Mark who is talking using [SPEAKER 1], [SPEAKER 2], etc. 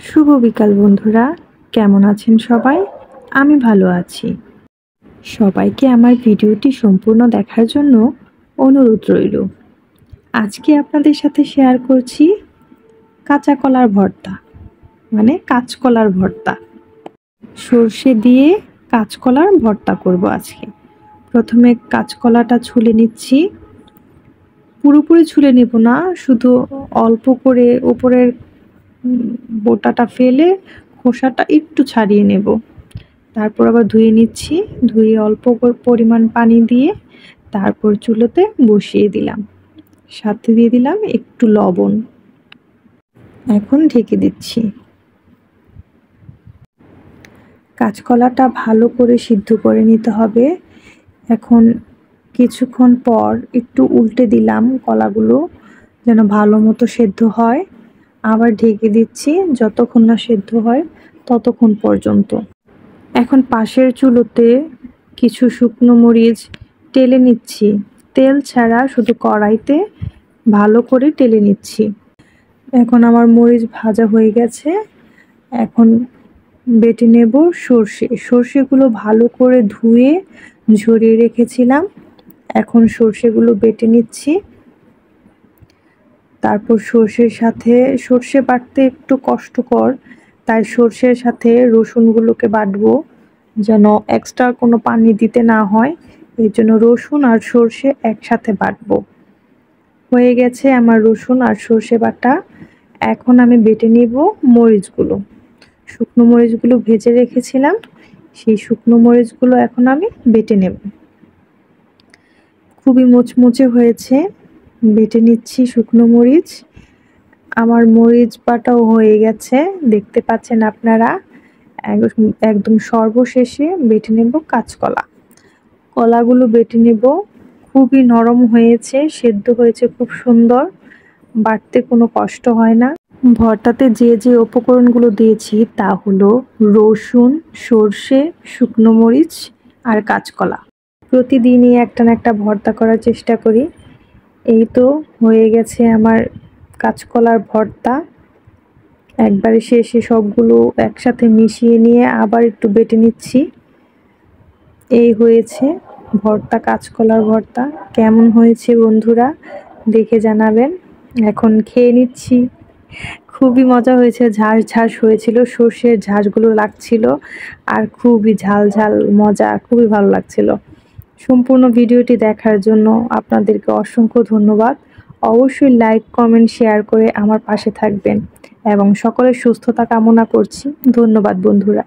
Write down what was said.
[SPEAKER 1] শুভ বিকাল বন্ধুরা, কেমন আছেন সবাই? আমি ভালো আছি। সবাইকে আমার ভিডিওটি সম্পূর্ণ দেখার জন্য অনুরোধ রইল। আজকে আপনাদের সাথে শেয়ার করছি কাঁচা কলার ভর্তা, মানে কাঁচকলার ভর্তা। সর্ষে দিয়ে কাঁচকলার ভর্তা করব আজকে। প্রথমে কাঁচকলাটা ছুলে নিচ্ছি। পুরোপুরি ছুলে নেব না, শুধু অল্প করে উপরের বোটাটা ফেলে খোসাটা একটু ছাড়িয়ে নেব। তারপর আবার ধুয়ে নিচ্ছি। ধুয়ে অল্প পরিমাণ পানি দিয়ে তারপর চুলোতে বসিয়ে দিলাম। সাথে দিয়ে দিলাম একটু লবণ। এখন ঢেকে দিচ্ছি। কাঁচকলাটা ভালো করে সিদ্ধ করে নিতে হবে। এখন কিছুক্ষণ পর একটু উল্টে দিলাম কলাগুলো যেন ভালো মতো সেদ্ধ হয়। আবার ঢেকে দিচ্ছি যতক্ষণ না সেদ্ধ হয় ততক্ষণ পর্যন্ত। এখন পাশের চুলোতে কিছু শুকনো মরিচ টেলে নিচ্ছি। তেল ছাড়া শুধু কড়াইতে ভালো করে টেলে নিচ্ছি। এখন আমার মরিচ ভাজা হয়ে গেছে। এখন বেটে নেব সর্ষেগুলো ভালো করে ধুয়ে ঝরিয়ে রেখেছিলাম। এখন সর্ষেগুলো বেটে নিচ্ছি। তারপর সর্ষে বাটতে একটু কষ্টকর, তাই সর্ষের সাথে রসুনগুলোকে বাটবো যেন এক্সট্রা কোনো পানি দিতে না হয়। এর জন্য রসুন আর সর্ষে একসাথে বাটবো। হয়ে গেছে আমার রসুন আর সর্ষে বাটা। এখন আমি বেটে নিব মরিচগুলো। শুকনো মরিচগুলো ভেজে রেখেছিলাম, সেই শুকনো মরিচগুলো এখন আমি বেটে নেব। খুবই মুচমুচে হয়েছে। বেটে নিচ্ছি শুকনো মরিচ। আমার মরিচ বাটাও হয়ে গেছে, দেখতে পাচ্ছেন আপনারা। একদম সর্বশেষে বেটে নেব কাঁচকলা। কলাগুলো বেটে নেব। খুবই নরম হয়েছে, সেদ্ধ হয়েছে খুব সুন্দর, বাটতে কোনো কষ্ট হয় না। ভর্তাতে যে যে উপকরণগুলো দিয়েছি তা হলো রসুন, সর্ষে, শুকনো মরিচ আর কাঁচকলা। প্রতিদিনই একটা না একটা ভর্তা করার চেষ্টা করি। এই তো হয়ে গেছে আমার কাঁচকলার ভর্তা। একবারে শেষে সবগুলো একসাথে মিশিয়ে নিয়ে আবার একটু বেটে নিচ্ছি। এই হয়েছে ভর্তা, কাঁচকলার ভর্তা। কেমন হয়েছে বন্ধুরা দেখে জানাবেন। এখন খেয়ে নিচ্ছি। খুবই মজা হয়েছে, ঝাঁস হয়েছিল, সর্ষের ঝাঁসগুলো লাগছিল আর খুবই ঝাল মজা, খুবই ভালো লাগছিল। সম্পূর্ণ ভিডিওটি দেখার জন্য আপনাদেরকে অসংখ্য ধন্যবাদ। অবশ্যই লাইক, কমেন্ট, শেয়ার করে আমার পাশে থাকবেন এবং সকলের সুস্থতা কামনা করছি। ধন্যবাদ বন্ধুরা।